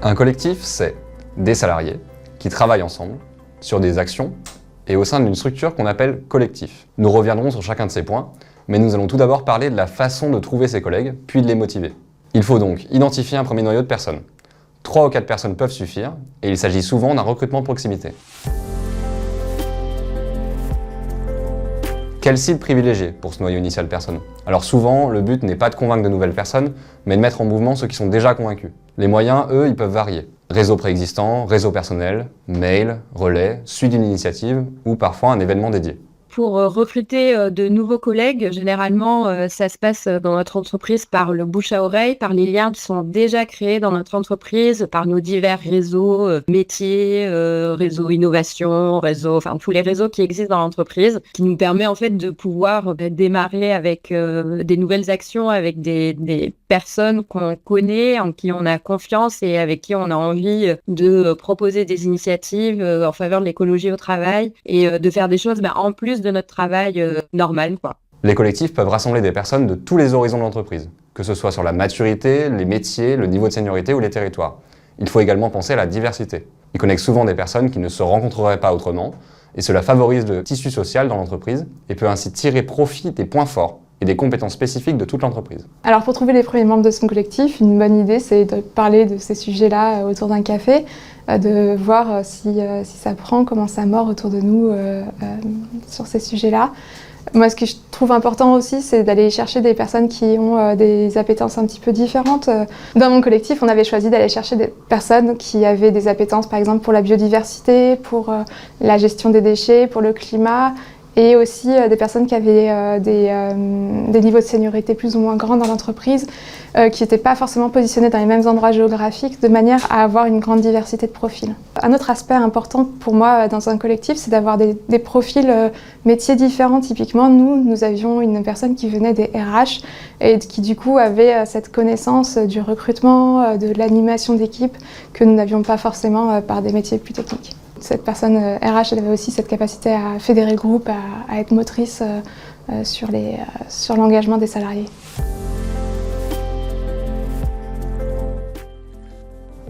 Un collectif, c'est des salariés qui travaillent ensemble sur des actions et au sein d'une structure qu'on appelle collectif. Nous reviendrons sur chacun de ces points, mais nous allons tout d'abord parler de la façon de trouver ses collègues, puis de les motiver. Il faut donc identifier un premier noyau de personnes. 3 ou 4 personnes peuvent suffire, et il s'agit souvent d'un recrutement de proximité. Quel cible privilégier pour ce noyau initial de personnes? Alors souvent, le but n'est pas de convaincre de nouvelles personnes, mais de mettre en mouvement ceux qui sont déjà convaincus. Les moyens, eux, ils peuvent varier. Réseau préexistant, réseau personnel, mail, relais, suite d'une initiative ou parfois un événement dédié. Pour recruter de nouveaux collègues, généralement, ça se passe dans notre entreprise par le bouche à oreille, par les liens qui sont déjà créés dans notre entreprise, par nos divers réseaux métiers, réseau innovation, enfin tous les réseaux qui existent dans l'entreprise, qui nous permet en fait de pouvoir démarrer avec des nouvelles actions, avec des personnes qu'on connaît, en qui on a confiance et avec qui on a envie de proposer des initiatives en faveur de l'écologie au travail et de faire des choses en plus de notre travail normal, quoi. Les collectifs peuvent rassembler des personnes de tous les horizons de l'entreprise, que ce soit sur la maturité, les métiers, le niveau de seniorité ou les territoires. Il faut également penser à la diversité. Ils connectent souvent des personnes qui ne se rencontreraient pas autrement, et cela favorise le tissu social dans l'entreprise et peut ainsi tirer profit des points forts et des compétences spécifiques de toute l'entreprise. Alors pour trouver les premiers membres de son collectif, une bonne idée c'est de parler de ces sujets-là autour d'un café, de voir si ça prend, comment ça mord autour de nous sur ces sujets-là. Moi, ce que je trouve important aussi, c'est d'aller chercher des personnes qui ont des appétences un petit peu différentes. Dans mon collectif, on avait choisi d'aller chercher des personnes qui avaient des appétences, par exemple, pour la biodiversité, pour la gestion des déchets, pour le climat, et aussi des personnes qui avaient des niveaux de seniorité plus ou moins grands dans l'entreprise, qui n'étaient pas forcément positionnés dans les mêmes endroits géographiques, de manière à avoir une grande diversité de profils. Un autre aspect important pour moi dans un collectif, c'est d'avoir des profils métiers différents. Typiquement, nous avions une personne qui venait des RH et qui du coup avait cette connaissance du recrutement, de l'animation d'équipe que nous n'avions pas forcément par des métiers plus techniques. Cette personne RH, elle avait aussi cette capacité à fédérer le groupe, à être motrice sur l'engagement des salariés.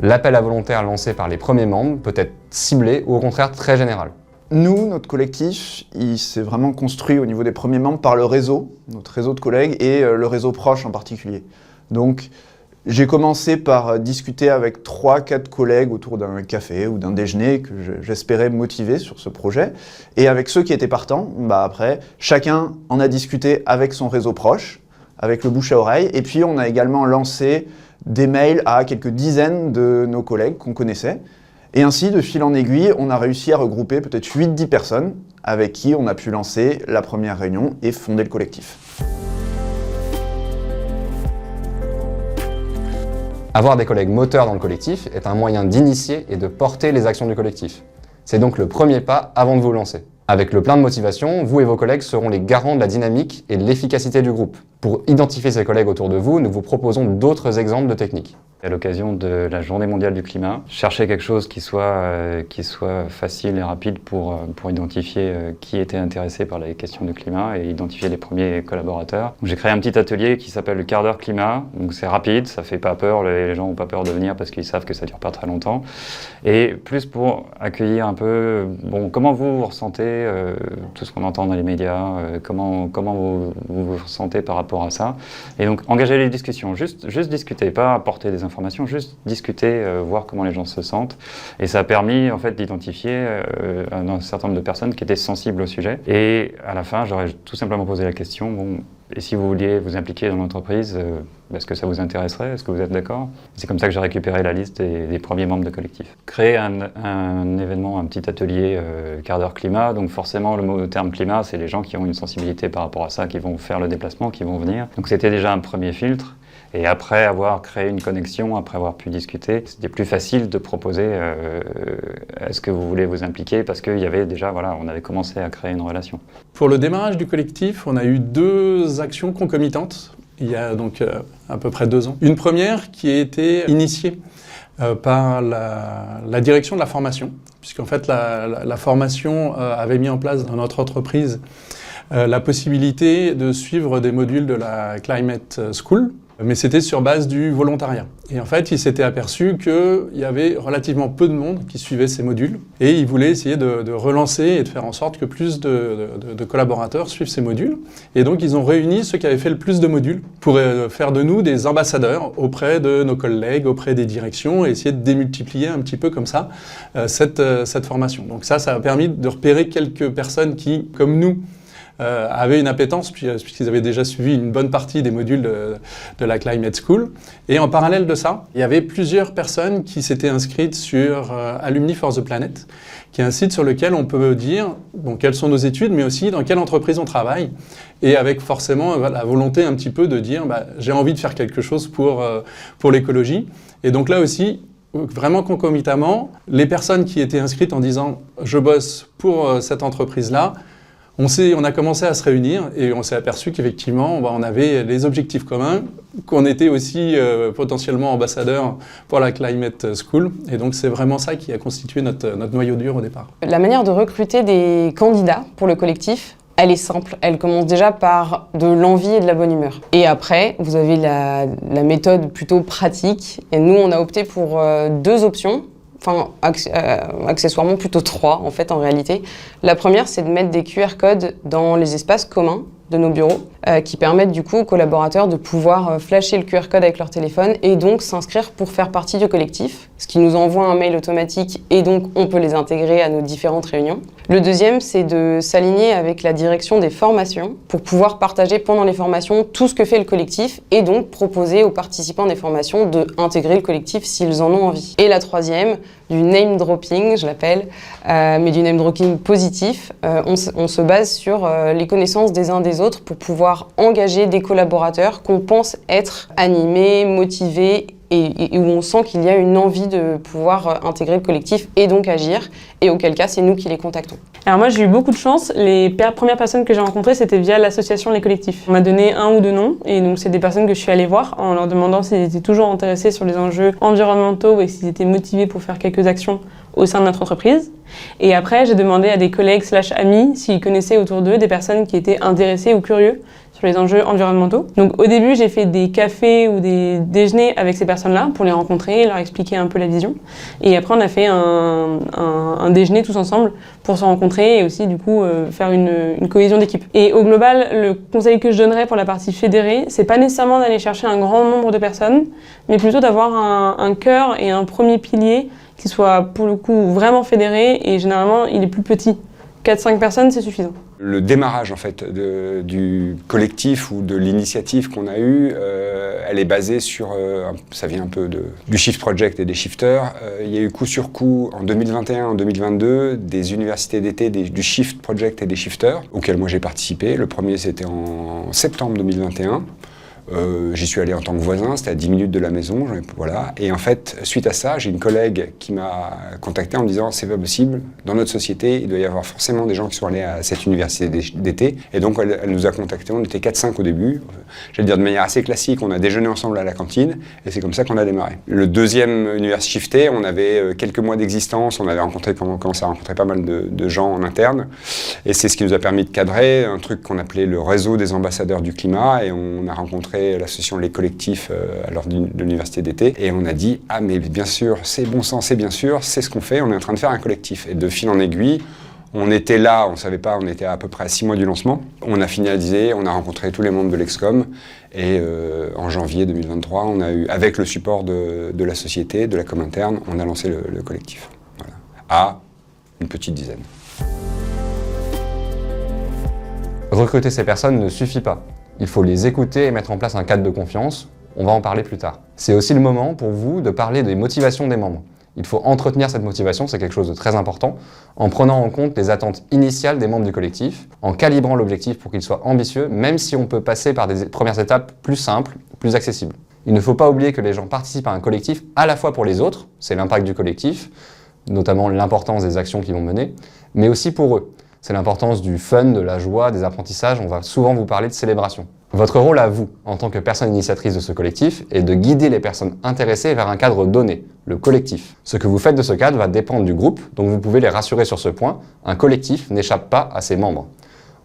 L'appel à volontaires lancé par les premiers membres peut être ciblé ou au contraire très général. Nous, notre collectif, il s'est vraiment construit au niveau des premiers membres par le réseau, notre réseau de collègues et le réseau proche en particulier. Donc, j'ai commencé par discuter avec 3-4 collègues autour d'un café ou d'un déjeuner que j'espérais motiver sur ce projet. Et avec ceux qui étaient partants, après, chacun en a discuté avec son réseau proche, avec le bouche à oreille. Et puis, on a également lancé des mails à quelques dizaines de nos collègues qu'on connaissait. Et ainsi, de fil en aiguille, on a réussi à regrouper peut-être 8-10 personnes avec qui on a pu lancer la première réunion et fonder le collectif. Avoir des collègues moteurs dans le collectif est un moyen d'initier et de porter les actions du collectif. C'est donc le premier pas avant de vous lancer. Avec le plein de motivation, vous et vos collègues seront les garants de la dynamique et de l'efficacité du groupe. Pour identifier ces collègues autour de vous, nous vous proposons d'autres exemples de techniques. À l'occasion de la Journée mondiale du climat, chercher quelque chose qui soit facile et rapide pour identifier qui était intéressé par les questions du climat et identifier les premiers collaborateurs. J'ai créé un petit atelier qui s'appelle le quart d'heure climat. Donc c'est rapide, ça fait pas peur, les gens n'ont pas peur de venir parce qu'ils savent que ça dure pas très longtemps. Et plus pour accueillir un peu, comment vous ressentez tout ce qu'on entend dans les médias, comment vous vous ressentez par rapport à ça. Et donc engager les discussions, juste discuter, pas apporter des informations, juste discuter, voir comment les gens se sentent. Et ça a permis en fait d'identifier un certain nombre de personnes qui étaient sensibles au sujet. Et à la fin, j'aurais tout simplement posé la question, et si vous vouliez vous impliquer dans l'entreprise, est-ce que ça vous intéresserait? Est-ce que vous êtes d'accord? C'est comme ça que j'ai récupéré la liste des premiers membres de collectif. Créer un événement, un petit atelier quart d'heure climat, donc forcément le terme climat, c'est les gens qui ont une sensibilité par rapport à ça, qui vont faire le déplacement, qui vont venir. Donc c'était déjà un premier filtre. Et après avoir créé une connexion, après avoir pu discuter, c'était plus facile de proposer est-ce que vous voulez vous impliquer, parce qu'il y avait déjà, on avait commencé à créer une relation. Pour le démarrage du collectif, on a eu 2 actions concomitantes, il y a donc à peu près 2 ans. Une première qui a été initiée par la direction de la formation, puisqu'en fait la formation avait mis en place dans notre entreprise la possibilité de suivre des modules de la Climate School. mais c'était sur base du volontariat. Et en fait, il s'était aperçu qu'il y avait relativement peu de monde qui suivait ces modules, et il voulait essayer de relancer et de faire en sorte que plus de collaborateurs suivent ces modules. Et donc, ils ont réuni ceux qui avaient fait le plus de modules pour faire de nous des ambassadeurs auprès de nos collègues, auprès des directions, et essayer de démultiplier un petit peu comme ça cette formation. Donc ça a permis de repérer quelques personnes qui, comme nous, avaient une appétence, puisqu'ils avaient déjà suivi une bonne partie des modules de la Climate School. Et en parallèle de ça, il y avait plusieurs personnes qui s'étaient inscrites sur Alumni for the Planet, qui est un site sur lequel on peut dire quelles sont nos études, mais aussi dans quelle entreprise on travaille, et avec forcément la volonté un petit peu de dire j'ai envie de faire quelque chose pour l'écologie. Et donc là aussi, vraiment concomitamment, les personnes qui étaient inscrites en disant « je bosse pour cette entreprise-là », on a commencé à se réunir et on s'est aperçu qu'effectivement, on avait les objectifs communs, qu'on était aussi potentiellement ambassadeurs pour la Climate School. Et donc, c'est vraiment ça qui a constitué notre noyau dur au départ. La manière de recruter des candidats pour le collectif, elle est simple. Elle commence déjà par de l'envie et de la bonne humeur. Et après, vous avez la méthode plutôt pratique. Et nous, on a opté pour 2 options. Enfin, accessoirement plutôt 3 en fait en réalité. La première, c'est de mettre des QR codes dans les espaces communs de nos bureaux qui permettent du coup aux collaborateurs de pouvoir flasher le QR code avec leur téléphone et donc s'inscrire pour faire partie du collectif, ce qui nous envoie un mail automatique et donc on peut les intégrer à nos différentes réunions. Le deuxième, c'est de s'aligner avec la direction des formations pour pouvoir partager pendant les formations tout ce que fait le collectif et donc proposer aux participants des formations d'intégrer le collectif s'ils en ont envie. Et la troisième, du name dropping, je l'appelle, mais du name dropping positif. On se base sur les connaissances des uns des autres pour pouvoir engager des collaborateurs qu'on pense être animés, motivés et où on sent qu'il y a une envie de pouvoir intégrer le collectif et donc agir, et auquel cas c'est nous qui les contactons. Alors moi j'ai eu beaucoup de chance, les premières personnes que j'ai rencontrées c'était via l'association Les Collectifs. On m'a donné 1 ou 2 noms et donc c'est des personnes que je suis allée voir en leur demandant s'ils étaient toujours intéressés sur les enjeux environnementaux et s'ils étaient motivés pour faire quelques actions au sein de notre entreprise. Et après j'ai demandé à des collègues / amis s'ils connaissaient autour d'eux des personnes qui étaient intéressées ou curieux sur les enjeux environnementaux. Donc au début j'ai fait des cafés ou des déjeuners avec ces personnes-là pour les rencontrer, leur expliquer un peu la vision. Et après on a fait un déjeuner tous ensemble pour se rencontrer et aussi du coup faire une cohésion d'équipe. Et au global, le conseil que je donnerais pour la partie fédérée, c'est pas nécessairement d'aller chercher un grand nombre de personnes, mais plutôt d'avoir un cœur et un premier pilier qui soit pour le coup vraiment fédéré et généralement il est plus petit. 4-5 personnes, c'est suffisant. Le démarrage en fait du collectif ou de l'initiative qu'on a eue, elle est basée sur, ça vient un peu du Shift Project et des shifters. Il y a eu coup sur coup en 2021, en 2022, des universités d'été du Shift Project et des shifters, auxquels moi j'ai participé. Le premier c'était en septembre 2021. J'y suis allé en tant que voisin, c'était à 10 minutes de la maison, voilà. Et en fait, suite à ça, j'ai une collègue qui m'a contacté en me disant « c'est pas possible, dans notre société, il doit y avoir forcément des gens qui sont allés à cette université d'été ». Et donc, elle nous a contactés, on était 4-5 au début. J'allais dire de manière assez classique, on a déjeuné ensemble à la cantine, et c'est comme ça qu'on a démarré. Le deuxième université shifté, on avait quelques mois d'existence, on avait commencé à rencontrer pas mal de gens en interne, et c'est ce qui nous a permis de cadrer un truc qu'on appelait le réseau des ambassadeurs du climat, et on a rencontré l'association Les Collectifs lors de l'université d'été, et on a dit « ah mais bien sûr, c'est bon sang, c'est bien sûr, c'est ce qu'on fait, on est en train de faire un collectif ». Et de fil en aiguille, on était là, on ne savait pas, on était à peu près à 6 mois du lancement. On a finalisé, on a rencontré tous les membres de l'Excom, et en janvier 2023, on a eu, avec le support de la société, de la com interne, on a lancé le collectif. Voilà. À une petite dizaine. Recruter ces personnes ne suffit pas. Il faut les écouter et mettre en place un cadre de confiance. On va en parler plus tard. C'est aussi le moment pour vous de parler des motivations des membres. Il faut entretenir cette motivation, c'est quelque chose de très important, en prenant en compte les attentes initiales des membres du collectif, en calibrant l'objectif pour qu'il soit ambitieux, même si on peut passer par des premières étapes plus simples, plus accessibles. Il ne faut pas oublier que les gens participent à un collectif à la fois pour les autres, c'est l'impact du collectif, notamment l'importance des actions qu'ils vont mener, mais aussi pour eux. C'est l'importance du fun, de la joie, des apprentissages. On va souvent vous parler de célébration. Votre rôle à vous, en tant que personne initiatrice de ce collectif, est de guider les personnes intéressées vers un cadre donné, le collectif. Ce que vous faites de ce cadre va dépendre du groupe, donc vous pouvez les rassurer sur ce point. Un collectif n'échappe pas à ses membres.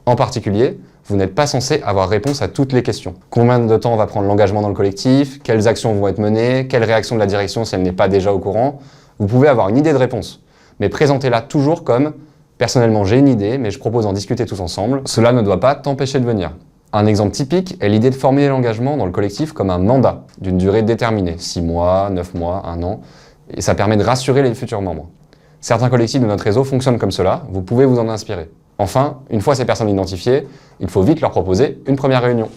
En particulier, vous n'êtes pas censé avoir réponse à toutes les questions. Combien de temps va prendre l'engagement dans le collectif? Quelles actions vont être menées? Quelle réaction de la direction si elle n'est pas déjà au courant? Vous pouvez avoir une idée de réponse, mais présentez-la toujours comme « Personnellement, j'ai une idée, mais je propose d'en discuter tous ensemble. Cela ne doit pas t'empêcher de venir. » Un exemple typique est l'idée de formuler l'engagement dans le collectif comme un mandat d'une durée déterminée, 6 mois, 9 mois, 1 an, et ça permet de rassurer les futurs membres. Certains collectifs de notre réseau fonctionnent comme cela, vous pouvez vous en inspirer. Enfin, une fois ces personnes identifiées, il faut vite leur proposer une première réunion.